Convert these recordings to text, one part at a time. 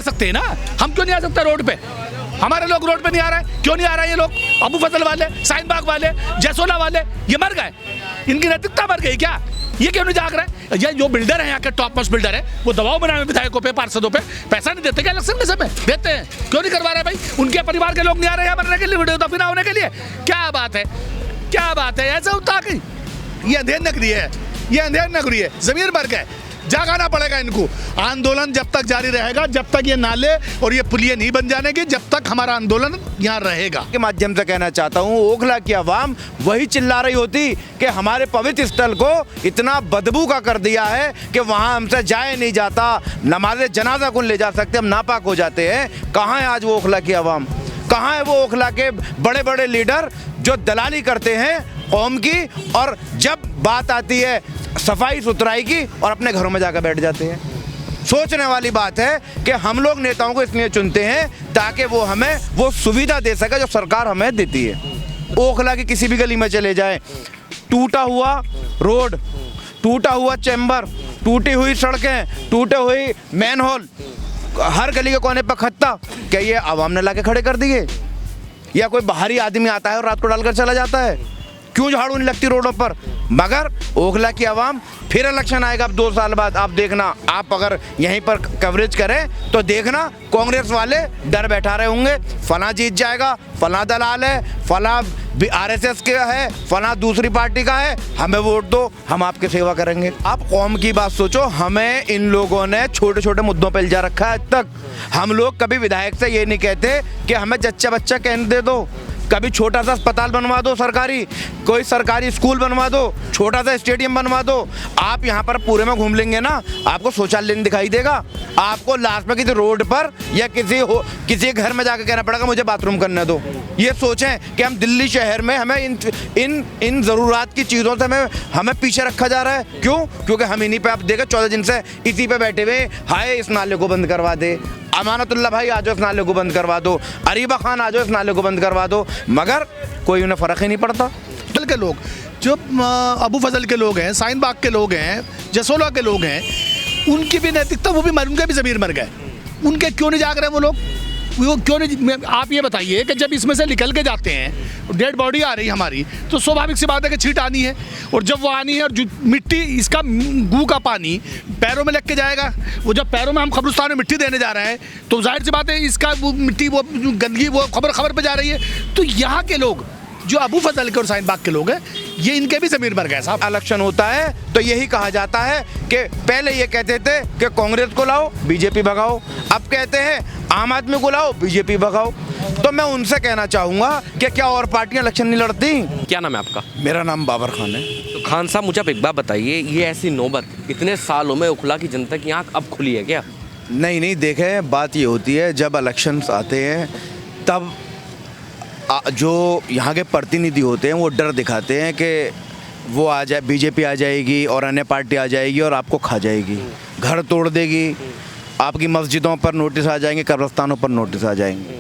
मर सकते हैं ना, हम क्यों नहीं आ सकते रोड पे? हमारे लोग रोड पे नहीं आ रहे हैं, क्यों नहीं आ रहे हैं ये लोग? अबू फजल वाले, शाहीन बाग वाले, जयसोला वाले, ये मर गए, इनकी नैतिकता मर गई क्या? ये क्यों नहीं जाग रहे? ये जो बिल्डर है यहाँ के टॉप मोस्ट बिल्डर है, वो दबाव बनाए विधायकों पे, पार्षदों पे, पैसा नहीं देते क्या इलेक्शन के समय? देते हैं, क्यों नहीं करवा रहे भाई? उनके परिवार के लोग नहीं आ रहे हैं मरने के लिए, वीडियो दफना होने के लिए? क्या बात है, क्या बात है? ऐसा होता कि ये अंधेर नगरी है, ये अंधेर नगरी है, जमीन मर गए, जागाना पड़ेगा इनको। आंदोलन जब तक जारी रहेगा, जब तक ये नाले और ये पुलिया नहीं बन जाने की, जब तक हमारा आंदोलन यहाँ रहेगा। के माध्यम से कहना चाहता हूँ, ओखला की आवाम वही चिल्ला रही होती कि हमारे पवित्र स्थल को इतना बदबू का कर दिया है कि वहाँ हमसे जाए नहीं जाता, नमाज़े जनाजा को ले जा सकते, हम नापाक हो जाते हैं। कहाँ है आज वो ओखला की आवाम? कहाँ है वो ओखला के बड़े बड़े लीडर जो दलाली करते हैं कौम की, और जब बात आती है सफाई सुथराई की और अपने घरों में जाकर बैठ जाते हैं? सोचने वाली बात है कि हम लोग नेताओं को इसलिए चुनते हैं ताकि वो हमें वो सुविधा दे सके जो सरकार हमें देती है। ओखला की किसी भी गली में चले जाएं, टूटा हुआ रोड, टूटा हुआ चैम्बर, टूटी हुई सड़कें, टूटे हुई मैन होल, हर गली के कोने पर खत्ता, क्या ये आवाम ने लाके खड़े कर दिए? या कोई बाहरी आदमी आता है और रात को डालकर चला जाता है? क्यों झाड़ू नहीं लगती रोडों पर? मगर ओखला की आवाम, फिर इलेक्शन आएगा अब 2 साल बाद, आप देखना, आप अगर यहीं पर कवरेज करें तो देखना कांग्रेस वाले डर बैठा रहे होंगे, फला जीत जाएगा, फला दलाल है, फला आरएसएस के है, फला दूसरी पार्टी का है, हमें वोट दो, हम आपकी सेवा करेंगे। आप कौम की बात सोचो, हमें इन लोगों ने छोटे छोटे मुद्दों पर इल्जा रखा है। आज तक हम लोग कभी विधायक से ये नहीं कहते कि हमें जच्चा बच्चा केंद्र दे दो, कभी छोटा सा अस्पताल बनवा दो सरकारी, कोई सरकारी स्कूल बनवा दो, छोटा सा स्टेडियम बनवा दो। आप यहाँ पर पूरे में घूम लेंगे ना, आपको शौचालय नहीं दिखाई देगा, आपको लास्ट में किसी रोड पर या किसी घर में जाकर कहना पड़ेगा मुझे बाथरूम करने दो। ये सोचें कि हम दिल्ली शहर में हमें इन ज़रूरत की चीज़ों से हमें पीछे रखा जा रहा है। क्यों? क्योंकि हम इन्हीं पे, आप देखें 14 दिन से इसी पे बैठे हुए, हाय इस नाले को बंद करवा दे, अमानतुल्लाह भाई आ जाओ इस नाले को बंद करवा दो, अरीबा खान आ जाओ इस नाले को बंद करवा दो, मगर कोई उन्हें फ़र्क ही नहीं पड़ता। फजल के लोग, जो अबू फजल के लोग हैं, शाहीन बाग के लोग हैं, जयसोला के लोग हैं, उनकी भी नैतिकता, वो भी उनके भी ज़मीर मर गए। उनके क्यों नहीं जाग रहे वो लोग? वो क्यों नहीं? आप ये बताइए कि जब इसमें से निकल के जाते हैं, डेड बॉडी आ रही है हमारी, तो स्वाभाविक सी बात है कि छींट आनी है, और जब वो आनी है और मिट्टी, इसका गू का पानी पैरों में लग के जाएगा, वो जब पैरों में हम कब्रिस्तान में मिट्टी देने जा रहे हैं तो जाहिर सी बात है इसका वो मिट्टी, वो गंदगी, वो खबर पे जा रही है। तो यहाँ के लोग जो अबू फजल के और शाहीन बाग के लोग हैं, ये इनके भी ज़मीर मर गए साहब। इलेक्शन होता है तो यही कहा जाता है कि पहले ये कहते थे कि कांग्रेस को लाओ बीजेपी भगाओ, अब कहते हैं आम आदमी को लाओ बीजेपी भगाओ। तो मैं उनसे कहना चाहूँगा कि क्या और पार्टियां इलेक्शन नहीं लड़ती? क्या नाम है आपका? मेरा नाम बाबर खान है। तो खान साहब, मुझे आप एक बात बताइए, ये ऐसी नौबत इतने सालों में ओखला की जनता की आँख अब खुली है क्या? नहीं, देखें, बात ये होती है जब इलेक्शंस आते हैं तब जो यहाँ के प्रतिनिधि होते हैं वो डर दिखाते हैं कि वो आ जाए, बीजेपी आ जाएगी और अन्य पार्टी आ जाएगी और आपको खा जाएगी, घर तोड़ देगी, आपकी मस्जिदों पर नोटिस आ जाएंगे, कब्रिस्तानों पर नोटिस आ जाएंगे।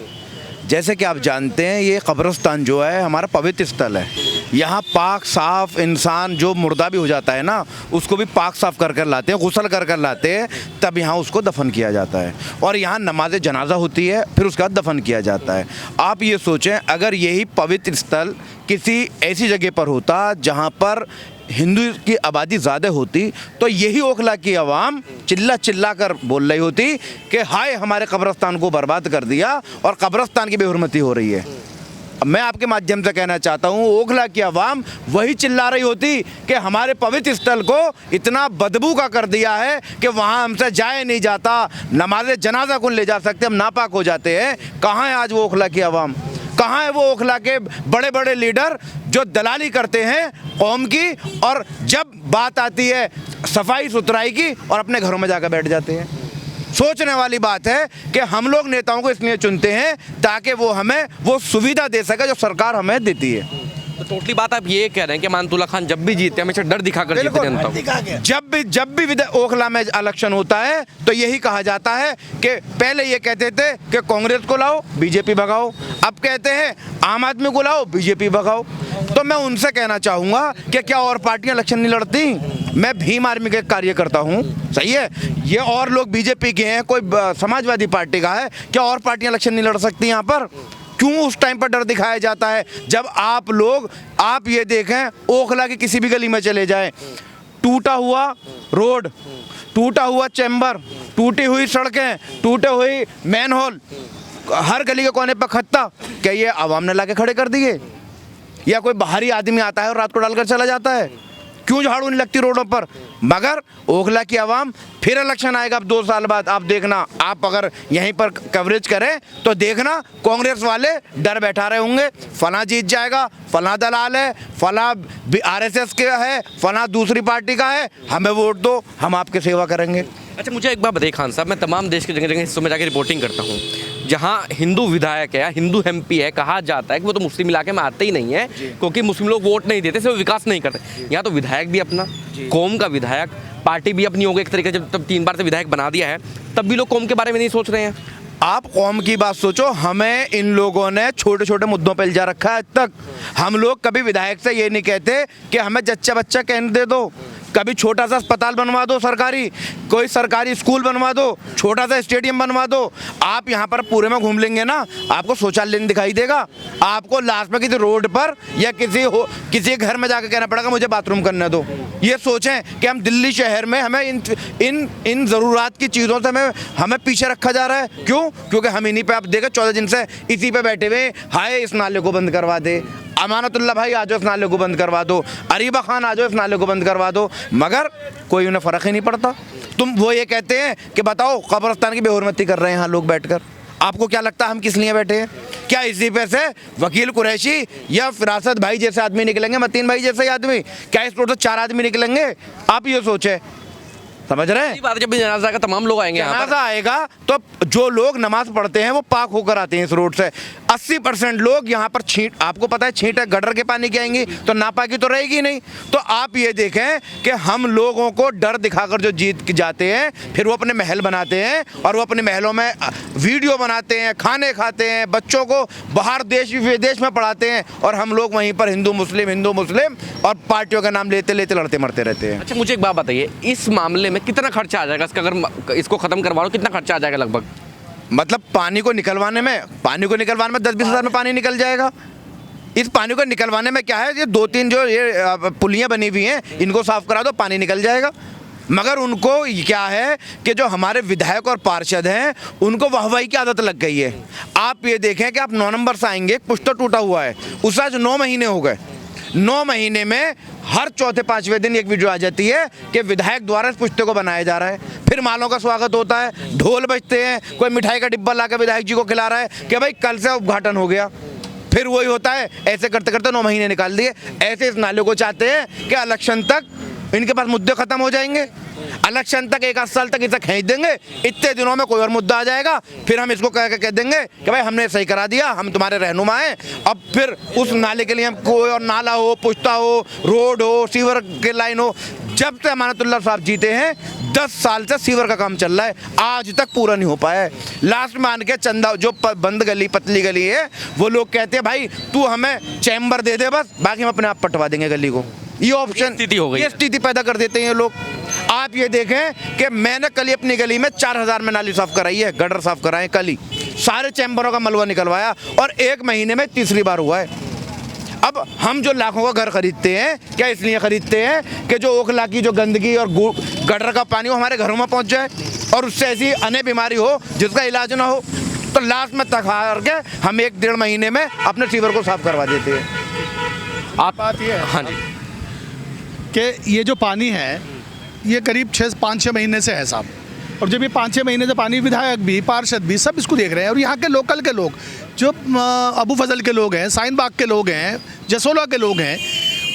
जैसे कि आप जानते हैं ये कब्रिस्तान जो है हमारा पवित्र स्थल है, यहाँ पाक साफ़ इंसान जो मुर्दा भी हो जाता है ना, उसको भी पाक साफ़ कर कर लाते हैं, गुसल कर कर लाते हैं, तब यहाँ उसको दफन किया जाता है, और यहाँ नमाज जनाजा होती है, फिर उसके बाद दफन किया जाता है। आप ये सोचें अगर यही पवित्र स्थल किसी ऐसी जगह पर होता जहाँ पर हिंदू की आबादी ज़्यादा होती, तो यही ओखला की आवाम चिल्ला चिल्ला कर बोल रही होती कि हाय हमारे कब्रिस्तान को बर्बाद कर दिया और कब्रिस्तान की बेहुरमती हो रही है। मैं आपके माध्यम से कहना चाहता हूँ, ओखला की आवाम वही चिल्ला रही होती कि हमारे पवित्र स्थल को इतना बदबू का कर दिया है कि वहाँ हमसे जाए नहीं जाता, नमाज़े जनाजा को ले जा सकते, हम नापाक हो जाते हैं। कहाँ है आज वो ओखला की आवाम? कहाँ है वो ओखला के बड़े बड़े लीडर जो दलाली करते हैं कौम की, और जब बात आती है सफाई सुथराई की और अपने घरों में जाकर बैठ जाते हैं? सोचने वाली बात है कि हम लोग नेताओं को इसलिए चुनते हैं ताकि वो हमें वो सुविधा दे सके जो सरकार हमें देती है। तो टोटली बात आप ये कह रहे हैं कि अमानतुल्लाह खान जब भी जीते हमेशा डर दिखाकर जीते जनता को। जब भी ओखला में इलेक्शन होता है तो यही कहा जाता है कि पहले ये कहते थे कि कांग्रेस को लाओ बीजेपी भगाओ, अब कहते हैं आम आदमी को लाओ बीजेपी भगाओ। तो मैं उनसे कहना चाहूँगा कि क्या और पार्टियां इलेक्शन नहीं लड़ती? मैं भीम आर्मी का कार्यकर्ता हूँ, सही है। ये और लोग बीजेपी के हैं, कोई समाजवादी पार्टी का है, क्या और पार्टियां इलेक्शन नहीं लड़ सकती यहाँ पर? क्यों उस टाइम पर डर दिखाया जाता है? जब आप ये देखें, ओखला की किसी भी गली में चले जाएं, टूटा हुआ रोड, टूटा हुआ चैम्बर, टूटी हुई सड़कें, टूटे हुई मैनहोल, हर गली के कोने पर खत्ता, क्या ये आवाम ने लाके खड़े कर दिए? या कोई बाहरी आदमी आता है और रात को डालकर चला जाता है? क्यों झाड़ू नहीं लगती रोडों पर? मगर ओखला की आवाम, फिर इलेक्शन आएगा अब 2 साल बाद, आप देखना, आप अगर यहीं पर कवरेज करें तो देखना कांग्रेस वाले डर बैठा रहे होंगे, फला जीत जाएगा, फला दलाल है, फला आरएसएस के है, फला दूसरी पार्टी का है, हमें वोट दो, हम आपकी सेवा करेंगे। अच्छा, मुझे एक बात बताइए खान साहब, मैं तमाम देश के जगह जगह हिस्सों में जाकर रिपोर्टिंग करता हूँ, जहाँ हिंदू विधायक है, हिंदू एमपी है, कहा जाता है कि वो तो मुस्लिम इलाके में आते ही नहीं है क्योंकि मुस्लिम लोग वोट नहीं देते, सिर्फ विकास नहीं करते। यहाँ तो विधायक भी अपना, कौम का विधायक, पार्टी भी अपनी हो गई एक तरीके से, जब तब 3 बार से विधायक बना दिया है, तब भी लोग कौम के बारे में नहीं सोच रहे हैं। आप कौम की बात सोचो, हमें इन लोगों ने छोटे छोटे मुद्दों पर इल्जा रखा है आज तक। हम लोग कभी विधायक से ये नहीं कहते कि हमें जच्चा बच्चा कहने दे दो, कभी छोटा सा अस्पताल बनवा दो, सरकारी कोई सरकारी स्कूल बनवा दो, छोटा सा स्टेडियम बनवा दो। आप यहाँ पर पूरे में घूम लेंगे ना, आपको शौचालय नहीं दिखाई देगा, आपको लास्ट में किसी रोड पर या किसी घर में जाकर कहना पड़ेगा मुझे बाथरूम करने दो। ये सोचें कि हम दिल्ली शहर में हमें इन ज़रूरत की चीज़ों से हमें पीछे रखा जा रहा है। क्यों? क्योंकि हम इन्हीं पे, आप देखें 14 दिन से इसी पे बैठे हुए, हाय इस नाले को बंद करवा दे, अमानतुल्लाह भाई आ जाओ इस नाले को बंद करवा दो, अरीबा खान आ जाओ इस नाले को बंद करवा दो, मगर कोई उन्हें फ़र्क ही नहीं पड़ता। तुम वो ये कहते हैं कि बताओ कब्रिस्तान की बेहुरमती कर रहे हैं यहाँ लोग बैठकर, आपको क्या लगता है हम किस लिए बैठे हैं? क्या इसी पे से वकील कुरैशी या फिरासत भाई जैसे आदमी निकलेंगे, मतीन भाई जैसे आदमी? क्या इस रोड से 4 आदमी निकलेंगे? आप ये सोचें, समझ रहे हैं? बात जब जनाजा का तमाम लोग आएंगे, जनाजा आएगा तो जो लोग नमाज पढ़ते हैं वो पाक होकर आते हैं इस रोड से। 80% लोग यहाँ पर आपको पता है छींट गटर के पानी की आएंगी तो नापाकी तो रहेगी नहीं। तो आप ये देखें कि हम लोगों को डर दिखाकर जो जीत जाते हैं, फिर वो अपने महल बनाते हैं और वो अपने महलों में वीडियो बनाते हैं, खाने खाते हैं, बच्चों को बाहर देश विदेश में पढ़ाते हैं, और हम लोग वहीं पर हिंदू मुस्लिम और पार्टियों का नाम लेते लेते लड़ते मरते रहते हैं। अच्छा, मुझे एक बात बताइए, इस मामले में कितना खर्चा आ जाएगा इसका? अगर इसको खत्म करवा लो कितना खर्चा आ जाएगा लगभग? मतलब पानी को निकलवाने में 10-20 हज़ार में पानी निकल जाएगा। इस पानी को निकलवाने में क्या है, ये 2-3 जो ये पुलियाँ बनी हुई हैं इनको साफ करा दो, पानी निकल जाएगा। मगर उनको क्या है कि जो हमारे विधायक और पार्षद हैं उनको वाहवाही की आदत लग गई है। आप ये देखें कि आप 9 नंबर से आएंगे, कुछ तो टूटा हुआ है, उससे आज 9 महीने हो गए। 9 महीने में हर चौथे 5वें दिन एक वीडियो आ जाती है कि विधायक द्वारा इस पुश्ते को बनाया जा रहा है। फिर मालों का स्वागत होता है, ढोल बजते हैं, कोई मिठाई का डिब्बा लाकर विधायक जी को खिला रहा है कि भाई कल से उद्घाटन हो गया। फिर वही होता है, ऐसे करते करते 9 महीने निकाल दिए। ऐसे इस नाले को चाहते हैं कि इलेक्शन तक इनके पास मुद्दे खत्म हो जाएंगे, इलेक्शन तक 1 आध साल तक इसे खींच देंगे, इतने दिनों में कोई और मुद्दा आ जाएगा, फिर हम इसको कह देंगे कि भाई हमने सही करा दिया, हम तुम्हारे रहनुमा हैं। अब फिर उस नाले के लिए हम कोई और नाला हो, पुश्ता हो, रोड हो, सीवर के लाइन हो। जब से अमानतुल्लाह साहब जीते हैं 10 साल से सीवर का काम चल रहा है, आज तक पूरा नहीं हो पाया है। लास्ट में आन के चंदा जो बंद गली, पतली गली है, वो लोग कहते हैं भाई तू हमें चैम्बर दे दे बस, बाकी हम अपने आप पटवा देंगे गली को। ये ऑप्शन, स्थिति हो गई, ये स्थिति पैदा कर देते हैं ये लोग। आप ये देखें कि मैंने कल ही अपनी गली में 4000 में नाली साफ कराई है, गटर साफ कराए कल ही, सारे चैम्बरों का मलबा निकलवाया, और 1 महीने में तीसरी बार हुआ है। अब हम जो लाखों का घर खरीदते हैं, क्या इसलिए खरीदते हैं कि जो ओखला की जो गंदगी और गटर का पानी वो हमारे घरों में पहुंच जाए और उससे ऐसी अन्य बीमारी हो जिसका इलाज ना हो। तो लास्ट में तक करके हम 1-1.5 महीने में अपने सीवर को साफ करवा देते हैं। आप बात ये है हाँ जी कि ये जो पानी है ये करीब 5-6 महीने से है साहब, और जब ये 5-6 महीने से पानी, विधायक भी पार्षद भी सब इसको देख रहे हैं। और यहाँ के लोकल के लोग जो अबू फजल के लोग हैं, साइन बाग के लोग हैं, जसोला के लोग हैं,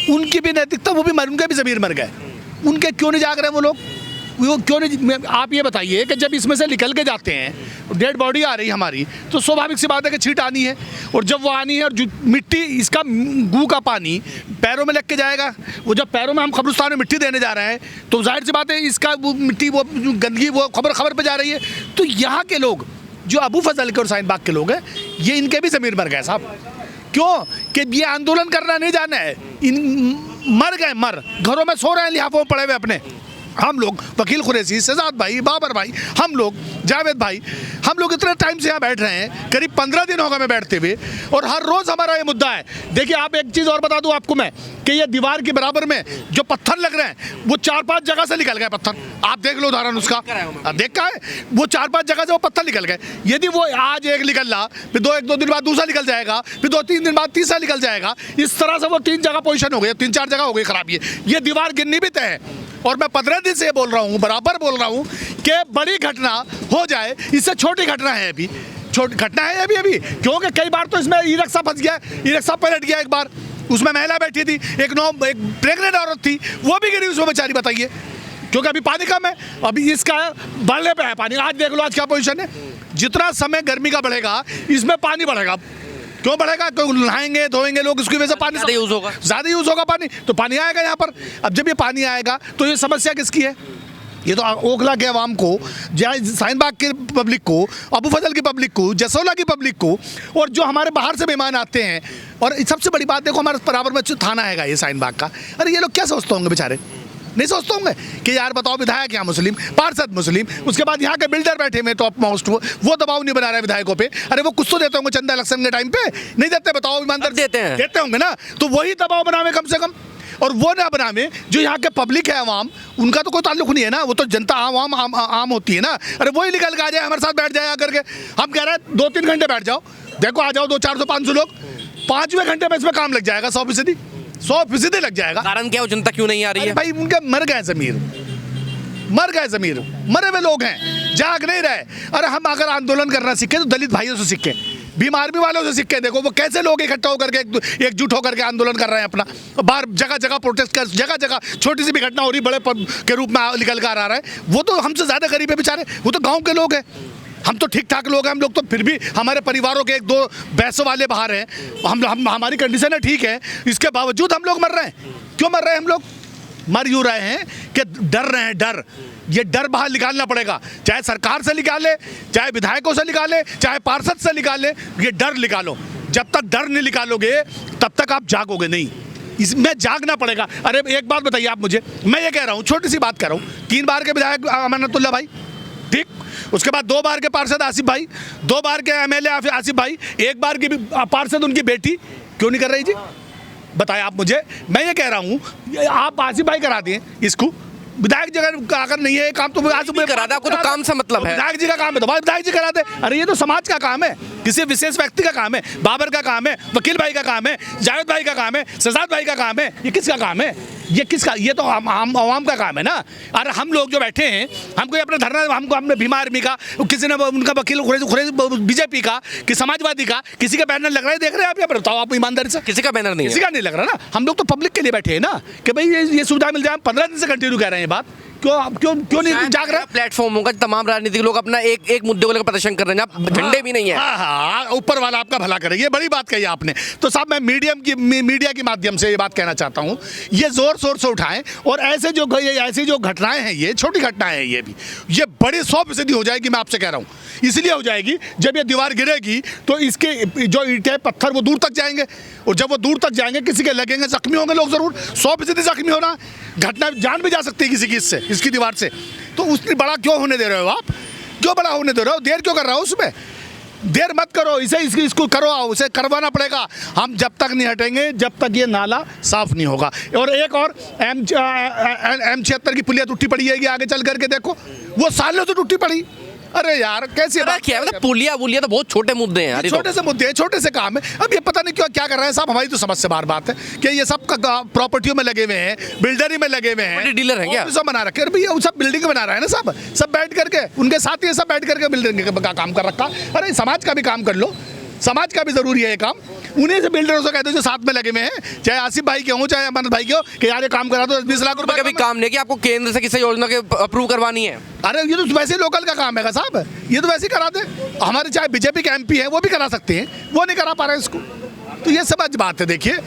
उनकी भी नैतिकता, वो भी उनके भी ज़मीर मर गए। उनके क्यों नहीं जाग रहे वो लोग? वो क्यों नहीं? आप ये बताइए कि जब इसमें से निकल के जाते हैं, डेड बॉडी आ रही हमारी, तो स्वाभाविक सी बात है कि छींट आनी है, और जब वो आनी है और मिट्टी, इसका गू का पानी पैरों में लग के जाएगा, वो जब पैरों में हम कब्रिस्तान में मिट्टी देने जा रहे हैं तो जाहिर सी बात है इसका वो मिट्टी, वो गंदगी वो खबर पे जा रही है। तो यहाँ के लोग जो अबू फजल के और साइन बाग के लोग हैं, ये इनके भी ज़मीर मर गए साहब क्यों कि ये आंदोलन करना नहीं जाना है, इन मर गए, मर घरों में सो रहे हैं लिहाफों में पड़े हुए अपने। हम लोग वकील कुरैशी, शहजाद भाई, बाबर भाई, हम लोग, जावेद भाई, हम लोग इतने टाइम से यहाँ बैठ रहे हैं, करीब 15 दिन होगा मैं बैठते हुए, और हर रोज़ हमारा ये मुद्दा है। देखिए आप एक चीज़ और बता दूँ आपको मैं कि ये दीवार के बराबर में जो पत्थर लग रहे हैं वो 4-5 जगह से निकल गए पत्थर। आप देख लो उदाहरण उसका, आप देख का है वो 4-5 जगह से वो पत्थर निकल गए। यदि वो आज एक निकल रहा, फिर 1-2 दिन बाद दूसरा निकल जाएगा, फिर 2-3 दिन बाद तीसरा निकल जाएगा, इस तरह से वो 3 जगह पोजीशन हो गई, 3-4 जगह हो गई खराब। ये दीवार गिरनी भी तय है। और मैं 15 दिन से बोल रहा हूँ, बराबर बोल रहा हूँ कि बड़ी घटना हो जाए, इससे छोटी घटना है अभी, छोटी घटना है अभी क्योंकि कई बार तो इसमें ई रिक्शा फंस गया, ई रिक्शा पलट गया एक बार, उसमें महिला बैठी थी, एक प्रेग्नेंट औरत थी, वो भी गिरी उसमें बेचारी, बताइए, क्योंकि अभी पानी कम है, अभी इसका बढ़ने पे है पानी। आज देख लो आज क्या पोजीशन है। जितना समय गर्मी का बढ़ेगा इसमें पानी बढ़ेगा। क्यों बढ़ेगा? क्योंकि नहाएंगे धोएंगे लोग, उसकी वजह से पानी ज़्यादा यूज़ होगा पानी, तो पानी आएगा यहाँ पर। अब जब ये पानी आएगा तो ये समस्या किसकी है? ये तो ओखला के अवाम को, शाहीन बाग के पब्लिक को, अबू फजल की पब्लिक को, जसोला की पब्लिक को, और जो हमारे बाहर से मेहमान आते हैं। और सबसे बड़ी बात देखो, हमारे बराबर में थाना हैगा ये शाहीन बाग का। अरे ये लोग क्या सोचते होंगे बेचारे? नहीं सोचते होंगे कि यार बताओ विधायक यहाँ मुस्लिम, पार्षद मुस्लिम, उसके बाद यहाँ के बिल्डर बैठे हुए टॉप मोस्ट, वो दबाव नहीं बना रहे विधायकों पे। अरे वो कुछ तो देते होंगे चंदा इलेक्शन के टाइम पे, नहीं देते? बताओ ईमानदार, देते होंगे ना। तो वही दबाव बनावे कम से कम, और वो ना बनावे जो यहाँ के पब्लिक है अवाम, उनका तो कोई ताल्लुक नहीं है ना, वो तो जनता आम होती है ना। अरे वही निकल के आ जाए हमारे साथ बैठ जाए आकर के। हम कह रहे हैं 2-3 घंटे बैठ जाओ, देखो आ जाओ 200-400-500 लोग, 5वें घंटे में इसमें काम लग जाएगा, 100% लग जाएगा। कारण क्या, वो जनता क्यों नहीं आ रही है? भाई उनके मर गए ज़मीर, मरे हुए लोग हैं, जाग नहीं रहे। अरे हम अगर आंदोलन करना सीखे तो दलित भाइयों से सीखे, भीम आर्मी वालों से सीखे। देखो वो कैसे लोग इकट्ठा होकर के एकजुट होकर के आंदोलन कर रहे हैं अपना, बाहर जगह जगह प्रोटेस्ट कर, जगह जगह छोटी सी भी घटना हो रही बड़े के रूप में निकल कर आ रहा है। वो तो हमसे ज़्यादा गरीब है बेचारे, वो तो गाँव के लोग हैं, हम तो ठीक ठाक लोग हैं। हम लोग तो फिर भी हमारे परिवारों के 1-2 पैसों वाले बाहर हैं, हम हमारी कंडीशन है ठीक है, इसके बावजूद हम लोग मर रहे हैं। क्यों मर रहे हैं हम लोग? मर यूँ रहे हैं कि डर रहे हैं, डर, ये डर बाहर निकालना पड़ेगा, चाहे सरकार से निकाले, चाहे विधायकों से निकाले, चाहे पार्षद से निकाले, ये डर निकालो। जब तक डर नहीं निकालोगे तब तक आप जागोगे नहीं, इसमें जागना पड़ेगा। अरे एक बात बताइए आप मुझे, मैं ये कह रहा हूँ, छोटी सी बात कर रहा हूँ, 3 बार के विधायक अमानतुल्लाह भाई, ठीक, उसके बाद 2 बार के पार्षद आसिफ भाई, 2 बार के MLA आसिफ भाई, 1 बार की पार्षद उनकी बेटी, क्यों नहीं कर रही जी? बताएं आप मुझे। मैं ये कह रहा हूँ आप आसिफ भाई करा दें इसको, विधायक जी अगर नहीं है काम तो करा दे, आपको तो काम से मतलब है, विधायक जी का काम है तो विधायक जी करा दे। अरे ये तो समाज का काम है, किसी विशेष व्यक्ति का काम है, बाबर का काम है, वकील भाई का काम है, जावेद भाई का काम है, शहजाद भाई का काम है, ये किसका काम है? ये किसका? ये तो आम आवाम का काम है ना। अरे हम लोग जो बैठे हैं, हमको अपने धरना, हमको हमने भीम आर्मी का, किसी ने उनका वकील बीजेपी का, कि समाजवादी का, किसी का बैनर लग रहा है, देख रहे हैं आप? यहाँ पर बताओ आप ईमानदारी से, किसी का बैनर नहीं, किसी का नहीं लग रहा ना। हम लोग तो पब्लिक के लिए बैठे हैं ना कि भाई ये सुविधा मिल जाए। 15 दिन से कंटिन्यू कह रहे हैं बात, क्यों नहीं जाग रहा? प्लेटफॉर्म होगा, तमाम राजनीतिक लोग अपना एक मुद्दे को लेकर प्रदर्शन कर रहे हैं, झंडे भी नहीं है। हाँ, ऊपर वाला आपका भला करे, ये बड़ी बात कही आपने। तो साहब मैं मीडिया के माध्यम से ये बात कहना चाहता हूँ, ये जोर शोर से उठाएं, और ऐसी जो घटनाएं हैं, ये छोटी घटनाएं हैं, ये भी ये बड़ी 100% हो जाएगी। मैं आपसे कह रहा हूँ इसलिए हो जाएगी, जब ये दीवार गिरेगी तो इसके जो ईंटें पत्थर वो दूर तक जाएंगे, और जब वो दूर तक जाएंगे किसी के लगेंगे, जख्मी होंगे लोग, जरूर 100% जख्मी होना, घटना जान भी जा सकती है किसी की इसकी दीवार से। तो उसने बड़ा क्यों होने दे रहे हो आप? क्यों बड़ा होने दे रहे हो? देर क्यों कर रहा हो उसमें? देर मत करो, इसको करो, उसे करवाना पड़ेगा। हम जब तक नहीं हटेंगे, जब तक ये नाला साफ नहीं होगा। और एक और M76 की पुलिया टूटी पड़ी है आगे चल करके देखो, वो सालों से टूटी पड़ी। अरे यार कैसे क्या मतलब, पुलिया तो बहुत छोटे मुद्दे हैं यार, छोटे से मुद्दे हैं, छोटे से काम है। अब ये पता नहीं क्या कर रहे हैं साहब, हमारी तो समझ से बार बात है कि ये सब प्रॉपर्टियों में लगे हुए हैं, बिल्डरी में लगे हुए हैं, डीलर हैं क्या, सब बना रखे हैं भैया, सब बिल्डिंग बना रहा है ना साहब, सब बैठ करके उनके साथ ही सब बैठ करके बिल्डिंग का काम कर रखा। अरे समाज का भी काम कर लो, समाज का भी जरूरी है ये काम। उन्हीं से बिल्डरों से कहते हो जो साथ में लगे हुए हैं, चाहे आसिफ भाई के हो, चाहे अमन भाई के हो, कि यार ये काम करा दो, 20 लाख रुपए। कभी काम नहीं कि आपको केंद्र से किसी योजना के अप्रूव करवानी है? अरे ये तो वैसे लोकल का काम है साहब, ये तो वैसे ही करा दे। हमारे चाहे बीजेपी के MP है वो भी करा सकते हैं, वो नहीं करा पा रहे इसको। तो ये समझ बात है। देखिए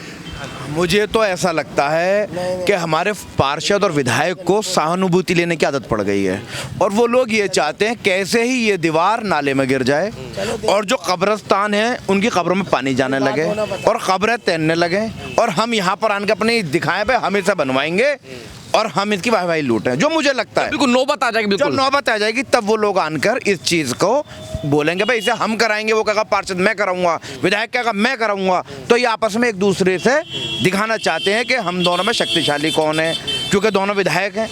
मुझे तो ऐसा लगता है कि हमारे पार्षद और विधायक को सहानुभूति लेने की आदत पड़ गई है और वो लोग ये चाहते हैं कैसे ही ये दीवार नाले में गिर जाए और जो कब्रिस्तान है उनकी कब्रों में पानी जाने लगे और कब्रें तैरने लगे और हम यहाँ पर आने के अपने दिखाए पे हम इसे बनवाएंगे और हम इसकी वाहवाही लूटें, जो मुझे लगता है बिल्कुल नौबत आ जाएगी। जब बिल्कुल नौबत आ जाएगी तब वो लोग आकर इस चीज़ को बोलेंगे भाई इसे हम कराएंगे, वो कहेगा पार्षद मैं कराऊंगा, विधायक कहेगा मैं कराऊंगा। तो ये आपस में एक दूसरे से दिखाना चाहते हैं कि हम दोनों में शक्तिशाली कौन है, क्योंकि दोनों विधायक हैं,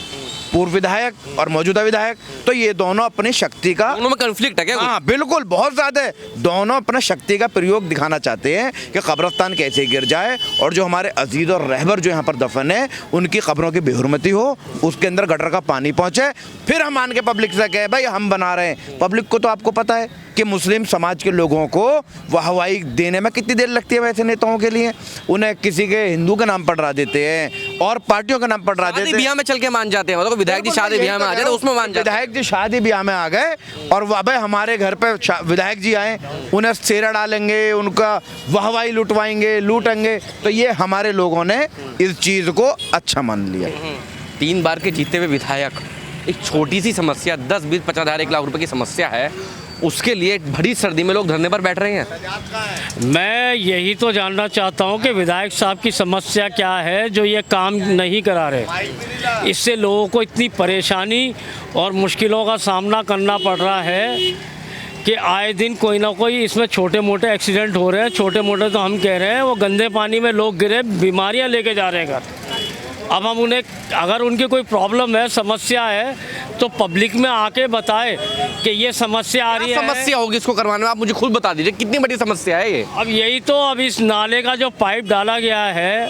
पूर्व विधायक और मौजूदा विधायक, तो ये दोनों अपनी शक्ति का दोनों में कन्फ्लिक्ट है क्या? हाँ बिल्कुल बहुत ज़्यादा है। दोनों अपना शक्ति का प्रयोग दिखाना चाहते हैं कि कब्रिस्तान कैसे गिर जाए और जो हमारे अजीज और रहबर जो यहाँ पर दफन है उनकी कब्रों की बेहुरमती हो, उसके अंदर गटर का पानी पहुँचे, फिर हम मान के पब्लिक से कहे भाई हम बना रहे हैं। पब्लिक को तो आपको पता है कि मुस्लिम समाज के लोगों को वाहवाही देने में कितनी देर लगती है वैसे नेताओं के लिए। उन्हें किसी के हिंदू के नाम पर डरा देते हैं और पार्टियों के नाम पर डरा देते हैं। ब्याह में चल के मान जाते हैं, मतलब विधायक जी शादी ब्याह में आ जाए तो उसमें मान जाते हैं। विधायक जी शादी ब्याह में आ गए और भाई हमारे घर पे विधायक जी आए, उन्हें सेरा डालेंगे, उनका वाहवाही लूटेंगे। तो ये हमारे लोगों ने इस चीज़ को अच्छा मान लिया। 3 बार के जीते हुए विधायक, एक छोटी सी समस्या 10, 20, 50 हज़ार 1 लाख रुपए की समस्या है, उसके लिए भरी सर्दी में लोग धरने पर बैठ रहे हैं। मैं यही तो जानना चाहता हूं कि विधायक साहब की समस्या क्या है जो ये काम नहीं करा रहे। इससे लोगों को इतनी परेशानी और मुश्किलों का सामना करना पड़ रहा है कि आए दिन कोई ना कोई इसमें छोटे मोटे एक्सीडेंट हो रहे हैं। छोटे मोटे तो हम कह रहे हैं, वो गंदे पानी में लोग गिरे बीमारियां लेके जा रहे हैं घर। अब हम उन्हें, अगर उनकी कोई प्रॉब्लम है, समस्या है, तो पब्लिक में आके बताए कि ये समस्या आ रही है। समस्या होगी इसको करवाने में, आप मुझे खुद बता दीजिए कितनी बड़ी समस्या है ये। अब यही तो, अब इस नाले का जो पाइप डाला गया है,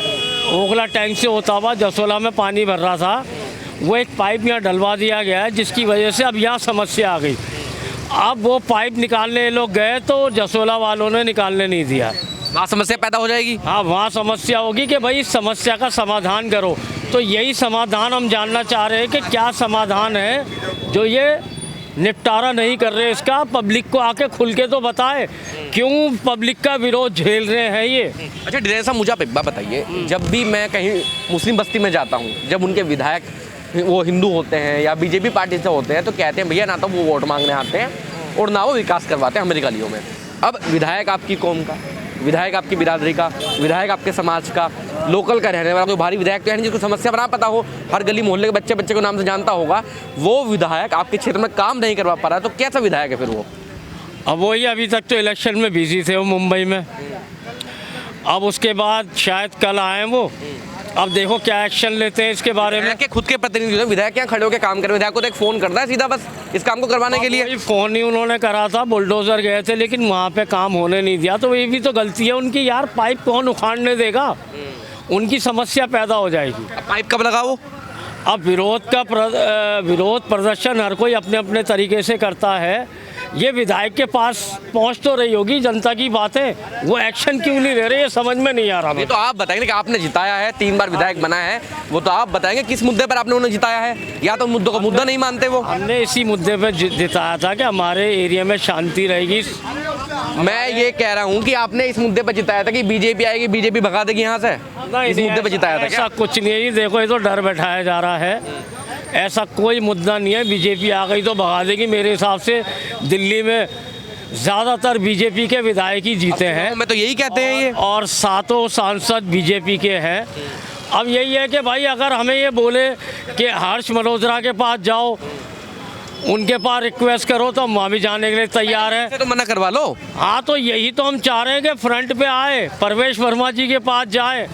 ओखला टैंक से होता हुआ जसोला में पानी भर रहा था, वो एक पाइप यहाँ डलवा दिया गया है, जिसकी वजह से अब यहाँ समस्या आ गई। अब वो पाइप निकालने लोग गए तो जसोला वालों ने निकालने नहीं दिया। वहाँ समस्या पैदा हो जाएगी। हाँ, वहाँ समस्या होगी कि भाई इस समस्या का समाधान करो। तो यही समाधान हम जानना चाह रहे हैं कि क्या समाधान है जो ये निपटारा नहीं कर रहे इसका। पब्लिक को आके खुल के तो बताए क्यों पब्लिक का विरोध झेल रहे हैं ये। अच्छा डिजाइन साहब, मुझे आप एक बात बताइए, जब भी मैं कहीं मुस्लिम बस्ती में जाता हूँ, जब उनके विधायक वो हिंदू होते हैं या बीजेपी पार्टी से होते हैं, तो कहते हैं भैया ना तो वो वोट मांगने आते हैं और ना वो विकास करवाते हैं हमारी गलियों में। अब विधायक आपकी कौम का, विधायक आपकी बिरादरी का, विधायक आपके समाज का, लोकल का रहने वाला कोई भारी विधायक तो है नहीं जिसको समस्या बना पता हो, हर गली मोहल्ले के बच्चे को नाम से जानता होगा, वो विधायक आपके क्षेत्र में काम नहीं करवा पा रहा है, तो कैसा विधायक है फिर वो? अब वही, अभी तक तो इलेक्शन में बिजी थे वो मुंबई में, अब उसके बाद शायद कल आए वो, अब देखो क्या एक्शन लेते हैं इसके बारे में। के खुद के प्रतिनिधि विधायक यहाँ खड़े होकर काम कर, विधायक को तो एक फ़ोन करता है सीधा बस इस काम को करवाने के लिए। फ़ोन ही उन्होंने करा था, बुलडोजर गए थे लेकिन वहाँ पे काम होने नहीं दिया। तो ये भी तो गलती है उनकी यार, पाइप कौन उखाड़ने देगा, उनकी समस्या पैदा हो जाएगी। पाइप कब लगा वो? अब विरोध प्रदर्शन हर कोई अपने अपने तरीके से करता है। ये विधायक के पास पहुंच तो रही होगी जनता की बातें, वो एक्शन क्यों नहीं ले रहे ये समझ में नहीं आ रहा। ये तो आप बताएंगे कि आपने जिताया है, 3 बार विधायक बना है, वो तो आप बताएंगे किस मुद्दे पर आपने उन्हें जिताया है, या तो मुद्दों को मुद्दा नहीं मानते वो? हमने इसी मुद्दे पर जिताया था कि हमारे एरिया में शांति रहेगी। मैं ये कह रहा हूँ कि आपने इस मुद्दे पर जिताया था कि बीजेपी आएगी, बीजेपी भगा देगी यहाँ से, इस मुद्दे पर जिताया था क्या? ऐसा कुछ नहीं है जी, देखो ये तो डर बैठाया जा रहा है, ऐसा कोई मुद्दा नहीं है। बीजेपी आ गई तो भगा देगी। मेरे हिसाब से दिल्ली में ज़्यादातर बीजेपी के विधायक ही जीते हैं, मैं तो यही कहते हैं ये, और 7 सांसद बीजेपी के हैं। अब यही है कि भाई अगर हमें ये बोले कि हर्ष मल्होत्रा के पास जाओ, उनके पास रिक्वेस्ट करो, तो हम वहाँ भी जाने के लिए तैयार हैं। तो मना करवा लो। हाँ, तो यही तो हम चाह रहे हैं कि फ्रंट पे आए, परवेश वर्मा जी के पास जाए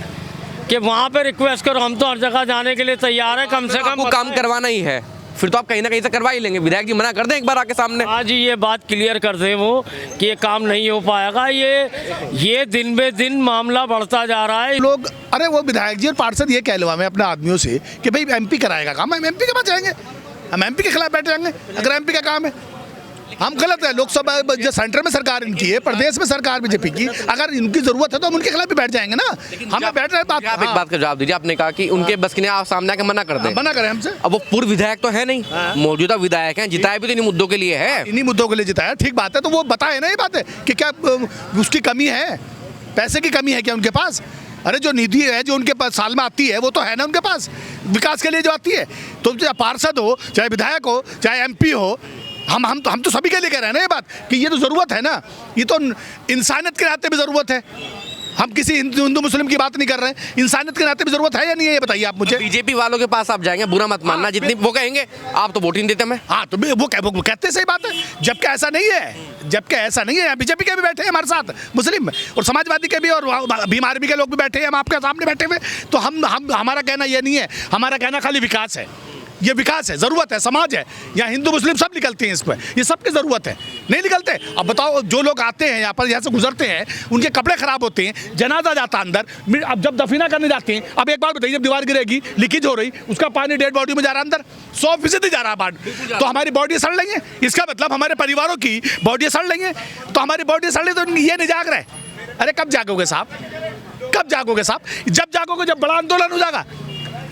कि वहाँ पे रिक्वेस्ट करो। हम तो हर जगह जाने के लिए तैयार है, कम से कम आपको काम करवाना ही है, फिर तो आप कहीं ना कहीं से करवा ही लेंगे। विधायक जी मना कर दें एक बार आके सामने। हाँ जी, ये बात क्लियर कर दें वो कि ये काम नहीं हो पाएगा। ये दिन बे दिन मामला बढ़ता जा रहा है। लोग, अरे वो विधायक जी और पार्षद ये कह लो हमें अपने आदमियों से कि भाई एमपी कराएगा काम, हम एमपी के पास जाएंगे, हम एमपी के खिलाफ बैठ जाएंगे अगर एमपी का काम है। हम गलत है, लोकसभा जो सेंटर में सरकार इनकी है, प्रदेश में सरकार बीजेपी की, अगर इनकी जरूरत है तो हम उनके खिलाफ भी बैठ जाएंगे ना। हमें बैठ रहे बात, आप एक बात का जवाब दीजिए, आपने कहा कि उनके बस की नहीं, आप सामने आके मना कर दें। मना करें हमसे। अब वो पूर्व विधायक तो है नहीं, मौजूदा विधायक हैं, जिताए भी तो इन्हीं मुद्दों के लिए है। इन्हीं मुद्दों के लिए जिताया, ठीक बात है, तो वो बताए ना ये बात है कि क्या उसकी कमी है, पैसे की कमी है क्या उनके पास, अरे जो निधि है जो उनके पास साल में आती है वो तो है ना उनके पास, विकास के लिए जो आती है। तो चाहे पार्षद हो, चाहे विधायक हो, चाहे एमपी हो, हम तो सभी के लिए कह रहे हैं ना ये बात कि ये तो ज़रूरत है ना, ये तो इंसानियत के नाते भी ज़रूरत है। हम किसी हिंदू मुस्लिम की बात नहीं कर रहे हैं, इंसानियत के नाते भी ज़रूरत है या नहीं है, ये बताइए आप मुझे। बीजेपी वालों के पास आप जाएंगे, बुरा मत मानना, जितनी वो कहेंगे आप तो वोट ही नहीं देते हमें। हाँ तो वो कहते सही बात है, जबकि ऐसा नहीं है, जबकि ऐसा नहीं है। बीजेपी के भी बैठे हैं हमारे साथ, मुस्लिम और समाजवादी के भी, और भीम आर्मी के लोग भी बैठे हैं, हम आपके सामने बैठे हुए। तो हम हमारा कहना ये नहीं है, हमारा कहना खाली विकास है, ये विकास है, ज़रूरत है, समाज है। यहाँ हिंदू मुस्लिम सब निकलते हैं इस पर, ये सबकी ज़रूरत है। नहीं निकलते? अब बताओ, जो लोग आते हैं यहाँ पर, यहाँ से गुजरते हैं, उनके कपड़े ख़राब होते हैं, जनाजा जाता अंदर, अब जब दफीना करने जाते हैं, अब एक बार बताइए, जब दीवार गिरेगी, लीकेज हो रही, उसका पानी डेड बॉडी में जा रहा है अंदर, 100% जा रहा है बाढ़, तो हमारी बॉडी सड़ लेंगे। इसका मतलब हमारे परिवारों की बॉडी सड़ लेंगे, तो हमारी बॉडी सड़ ले तो ये नहीं जाग रहे। अरे कब जागोगे साहब, कब जागोगे साहब? जब जागोगे जब बड़ा आंदोलन हो जाएगा,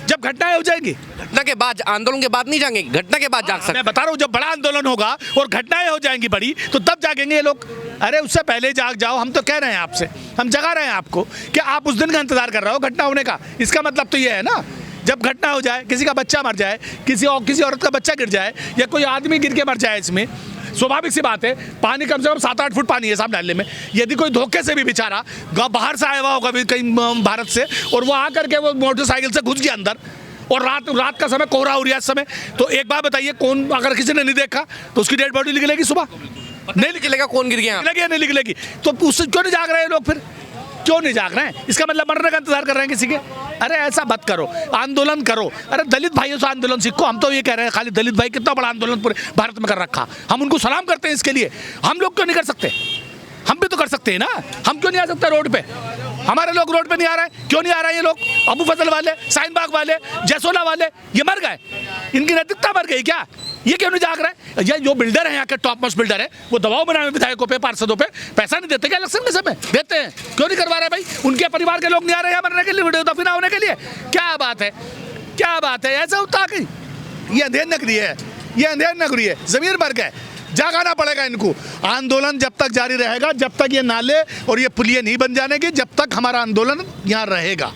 जब घटनाएं हो जाएंगी। घटना के बाद, आंदोलन के बाद नहीं जाएंगे, घटना के बाद जाग सकते। मैं बता रहा हूँ, जब बड़ा आंदोलन होगा और घटनाएं हो जाएंगी बड़ी, तो तब जागेंगे ये लोग। अरे उससे पहले जाग जाओ, हम तो कह रहे हैं आपसे, हम जगा रहे हैं आपको कि आप उस दिन का इंतजार कर रहे हो घटना होने का। इसका मतलब तो ये है ना, जब घटना हो जाए, किसी का बच्चा मर जाए, किसी औरत का बच्चा गिर जाए, या कोई आदमी गिर के मर जाए, इसमें स्वाभाविक सी बात है, पानी कम से कम 7-8 फुट पानी है साहब नाले में। यदि कोई धोखे से भी बेचारा बाहर से आया हुआ होगा कहीं भारत से, और वो आकर के वो मोटरसाइकिल से घुस गया अंदर, और रात का समय कोहरा हो रहा है इस समय, तो एक बार बताइए, कौन, अगर किसी ने नहीं देखा तो उसकी डेड बॉडी निकलेगी सुबह? नहीं निकलेगा, कौन गिर गया? नहीं निकलेगी। तो उससे क्यों नहीं जाग रहे हैं लोग फिर? क्यों नहीं जाग रहे हैं? इसका मतलब मरने का इंतजार कर रहे हैं किसी के? अरे ऐसा मत करो, आंदोलन करो। अरे दलित भाइयों से आंदोलन सीखो। हम तो ये कह रहे हैं, खाली दलित भाई कितना बड़ा आंदोलन पूरे भारत में कर रखा, हम उनको सलाम करते हैं इसके लिए। हम लोग क्यों नहीं कर सकते? हम भी तो कर सकते हैं ना। हम क्यों नहीं आ सकते रोड पे? हमारे लोग रोड पे नहीं आ रहे हैं, क्यों नहीं आ रहे हैं ये लोग? अबू फजल वाले, शाहीन बाग वाले, जसोला वाले, ये मर गए, इनकी नैतिकता मर गई क्या? ये क्यों नहीं जाग रहे? ये जो बिल्डर है यहाँ के, टॉप मोस्ट बिल्डर है, वो दबाव बनाए विधायकों पे, पार्षदों पे, पैसा नहीं देते क्या इलेक्शन के समय? देते हैं, क्यों नहीं करवा रहे भाई? उनके परिवार के लोग नहीं आ रहे हैं मरने के लिए, दफीना होने के लिए? क्या बात है, क्या बात है? ऐसा होता कि ये अंधेर नगरी है, ये अंधेर नगरी है, जमीर मर गए। जागाना पड़ेगा इनको। आंदोलन जब तक जारी रहेगा, जब तक ये नाले और ये पुलिया नहीं बन जाने की, जब तक हमारा आंदोलन यहाँ रहेगा।